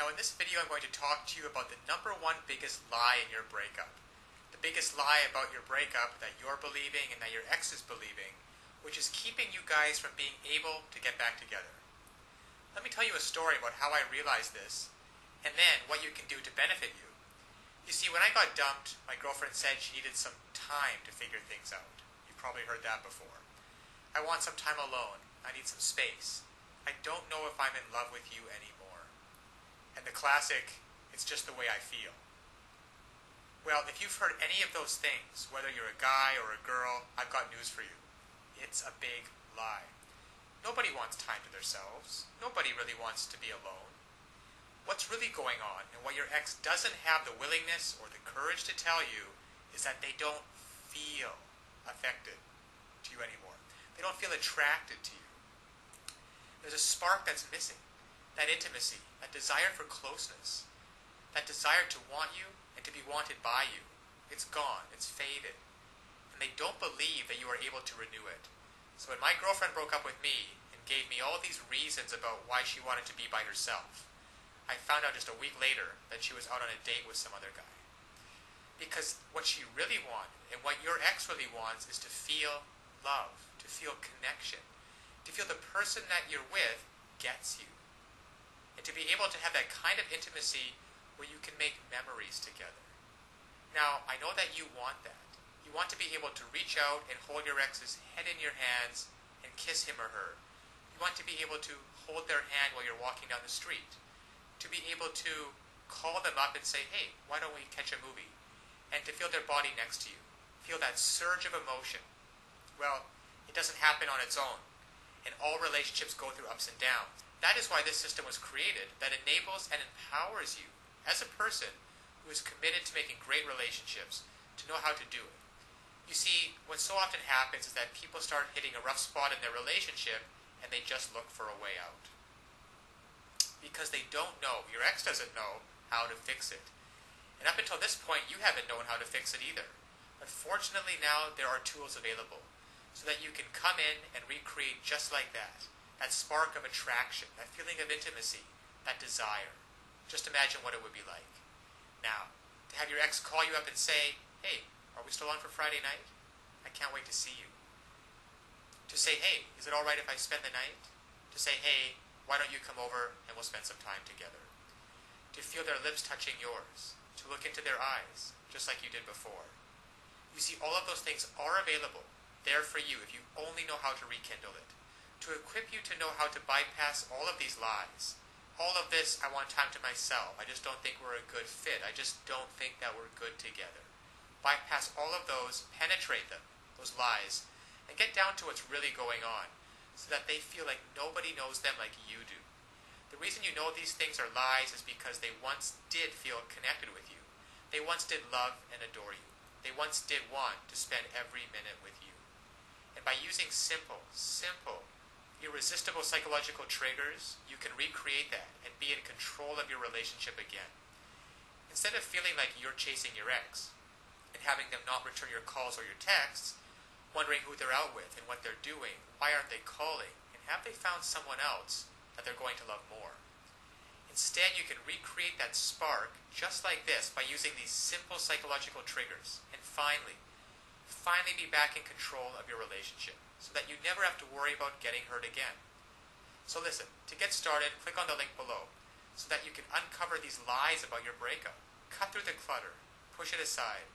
Now in this video I'm going to talk to you about the number one biggest lie in your breakup. The biggest lie about your breakup that you're believing and that your ex is believing, which is keeping you guys from being able to get back together. Let me tell you a story about how I realized this, and then what you can do to benefit you. You see, when I got dumped, my girlfriend said she needed some time to figure things out. You've probably heard that before. I want some time alone. I need some space. I don't know if I'm in love with you anymore. And the classic, it's just the way I feel. Well, if you've heard any of those things, whether you're a guy or a girl, I've got news for you. It's a big lie. Nobody wants time to themselves. Nobody really wants to be alone. What's really going on, and what your ex doesn't have the willingness or the courage to tell you, is that they don't feel affected to you anymore. They don't feel attracted to you. There's a spark that's missing. That intimacy, that desire for closeness, that desire to want you and to be wanted by you. It's gone. It's faded. And they don't believe that you are able to renew it. So when my girlfriend broke up with me and gave me all these reasons about why she wanted to be by herself, I found out just a week later that she was out on a date with some other guy. Because what she really wanted, and what your ex really wants, is to feel love, to feel connection, to feel the person that you're with gets you. And to be able to have that kind of intimacy where you can make memories together. Now, I know that you want that. You want to be able to reach out and hold your ex's head in your hands and kiss him or her. You want to be able to hold their hand while you're walking down the street. To be able to call them up and say, hey, why don't we catch a movie? And to feel their body next to you. Feel that surge of emotion. Well, it doesn't happen on its own. And all relationships go through ups and downs. That is why this system was created, that enables and empowers you as a person who is committed to making great relationships to know how to do it. You see, what so often happens is that people start hitting a rough spot in their relationship and they just look for a way out. Because they don't know, your ex doesn't know how to fix it. And up until this point, you haven't known how to fix it either. But fortunately now, there are tools available so that you can come in and recreate just like that. That spark of attraction, that feeling of intimacy, that desire. Just imagine what it would be like. Now, to have your ex call you up and say, hey, are we still on for Friday night? I can't wait to see you. To say, hey, is it alright if I spend the night? To say, hey, why don't you come over and we'll spend some time together? To feel their lips touching yours. To look into their eyes, just like you did before. You see, all of those things are available, there for you if you only know how to rekindle it. To equip you to know how to bypass all of these lies. All of this, I want time to myself. I just don't think we're a good fit. I just don't think that we're good together. Bypass all of those, penetrate them, those lies, and get down to what's really going on, so that they feel like nobody knows them like you do. The reason you know these things are lies is because they once did feel connected with you. They once did love and adore you. They once did want to spend every minute with you. And by using simple, irresistible psychological triggers, you can recreate that and be in control of your relationship again. Instead of feeling like you're chasing your ex and having them not return your calls or your texts, wondering who they're out with and what they're doing, why aren't they calling, and have they found someone else that they're going to love more? Instead, you can recreate that spark just like this by using these simple psychological triggers and finally be back in control of your relationship so that you never have to worry about getting hurt again. So listen, to get started, click on the link below so that you can uncover these lies about your breakup, cut through the clutter, push it aside,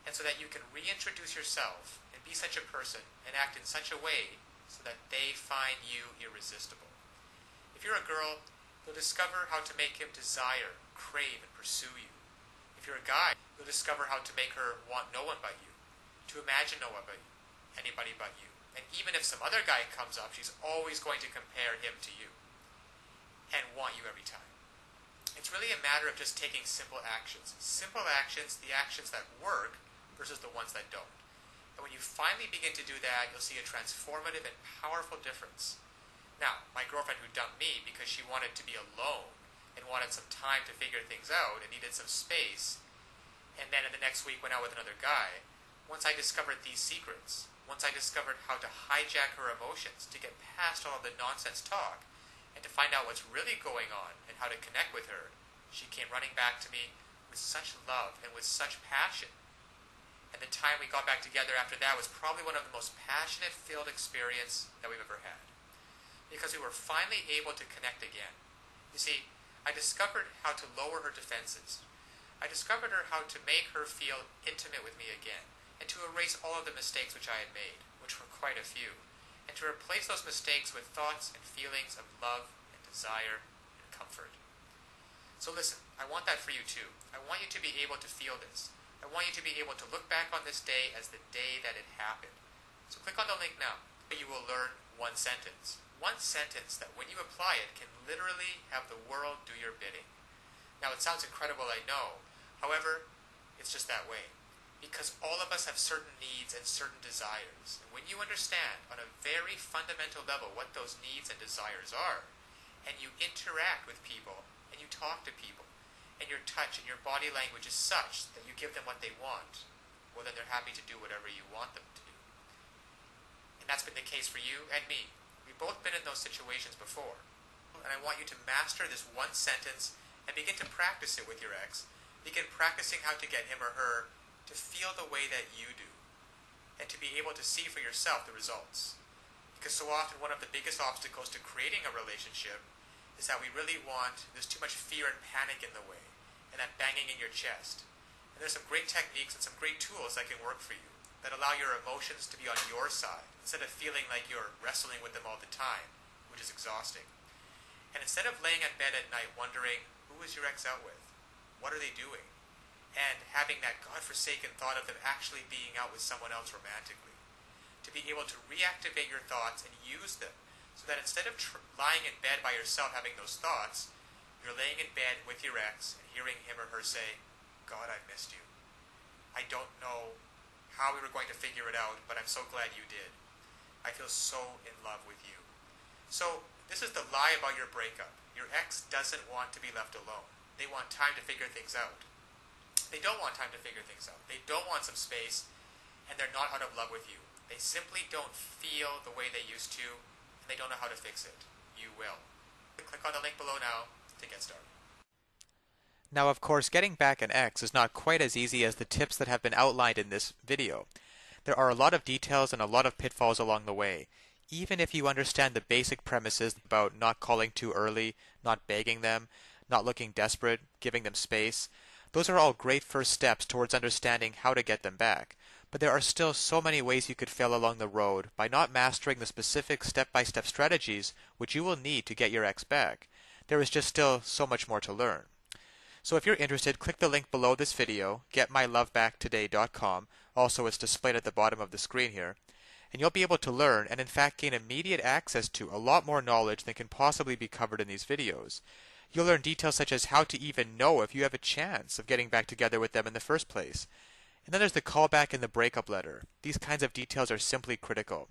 and so that you can reintroduce yourself and be such a person and act in such a way so that they find you irresistible. If you're a girl, you'll discover how to make him desire, crave, and pursue you. If you're a guy, you'll discover how to make her want no one but you, to imagine no one but you, anybody but you. And even if some other guy comes up, she's always going to compare him to you and want you every time. It's really a matter of just taking simple actions. Simple actions, the actions that work versus the ones that don't. And when you finally begin to do that, you'll see a transformative and powerful difference. Now, my girlfriend who dumped me because she wanted to be alone and wanted some time to figure things out and needed some space, and then in the next week went out with another guy, once I discovered these secrets, once I discovered how to hijack her emotions to get past all of the nonsense talk, And to find out what's really going on and how to connect with her, she came running back to me with such love and with such passion. And the time we got back together after that was probably one of the most passionate filled experience that we've ever had. Because we were finally able to connect again. You see, I discovered how to lower her defenses. I discovered how to make her feel intimate with me again, and to erase all of the mistakes which I had made, which were quite a few, and to replace those mistakes with thoughts and feelings of love and desire and comfort. So listen, I want that for you too. I want you to be able to feel this. I want you to be able to look back on this day as the day that it happened. So click on the link now. You will learn one sentence. One sentence that when you apply it can literally have the world do your bidding. Now it sounds incredible, I know. However, it's just that way. Because all of us have certain needs and certain desires. And when you understand on a very fundamental level what those needs and desires are, and you interact with people, and you talk to people, and your touch and your body language is such that you give them what they want, well then they're happy to do whatever you want them to do. And that's been the case for you and me. We've both been in those situations before. And I want you to master this one sentence and begin to practice it with your ex. Begin practicing how to get him or her to feel the way that you do, and to be able to see for yourself the results. Because so often one of the biggest obstacles to creating a relationship is that we really want, there's too much fear and panic in the way, and that banging in your chest. And there's some great techniques and some great tools that can work for you, that allow your emotions to be on your side, instead of feeling like you're wrestling with them all the time, which is exhausting. And instead of laying in bed at night wondering, who is your ex out with? What are they doing? And having that godforsaken thought of them actually being out with someone else romantically. To be able to reactivate your thoughts and use them, so that instead of lying in bed by yourself having those thoughts, you're laying in bed with your ex and hearing him or her say, God, I missed you. I don't know how we were going to figure it out, but I'm so glad you did. I feel so in love with you. So this is the lie about your breakup. Your ex doesn't want to be left alone. They want time to figure things out. They don't want time to figure things out. They don't want some space, and they're not out of love with you. They simply don't feel the way they used to, and they don't know how to fix it. You will. Click on the link below now to get started. Now, of course, getting back an ex is not quite as easy as the tips that have been outlined in this video. There are a lot of details and a lot of pitfalls along the way. Even if you understand the basic premises about not calling too early, not begging them, not looking desperate, giving them space, those are all great first steps towards understanding how to get them back. But there are still so many ways you could fail along the road by not mastering the specific step-by-step strategies which you will need to get your ex back. There is just still so much more to learn. So if you're interested, click the link below this video, getmylovebacktoday.com. Also, it's displayed at the bottom of the screen here. And you'll be able to learn and in fact gain immediate access to a lot more knowledge than can possibly be covered in these videos. You'll learn details such as how to even know if you have a chance of getting back together with them in the first place. And then there's the callback and the breakup letter. These kinds of details are simply critical.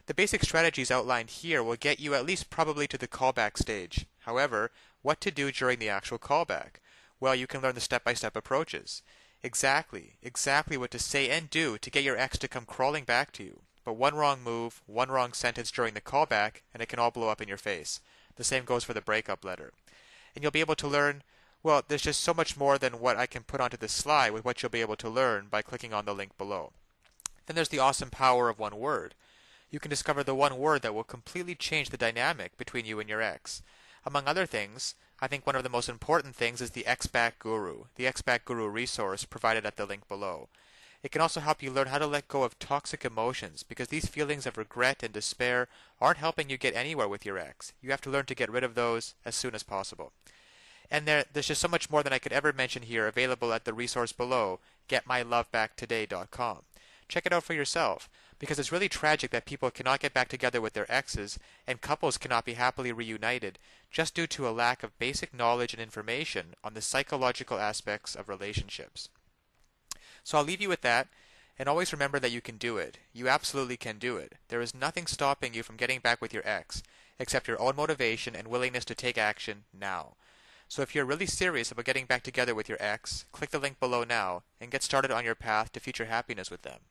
The basic strategies outlined here will get you at least probably to the callback stage. However, what to do during the actual callback? Well, you can learn the step-by-step approaches. Exactly what to say and do to get your ex to come crawling back to you. But one wrong move, one wrong sentence during the callback, and it can all blow up in your face. The same goes for the breakup letter. And you'll be able to learn, well, there's just so much more than what I can put onto this slide with what you'll be able to learn by clicking on the link below. Then there's the awesome power of one word. You can discover the one word that will completely change the dynamic between you and your ex. Among other things, I think one of the most important things is the Ex-Back Guru, the Ex-Back Guru resource provided at the link below. It can also help you learn how to let go of toxic emotions, because these feelings of regret and despair aren't helping you get anywhere with your ex. You have to learn to get rid of those as soon as possible. And there's just so much more than I could ever mention here available at the resource below, getmylovebacktoday.com. Check it out for yourself, because it's really tragic that people cannot get back together with their exes, and couples cannot be happily reunited just due to a lack of basic knowledge and information on the psychological aspects of relationships. So I'll leave you with that, and always remember that you can do it. You absolutely can do it. There is nothing stopping you from getting back with your ex, except your own motivation and willingness to take action now. So if you're really serious about getting back together with your ex, click the link below now and get started on your path to future happiness with them.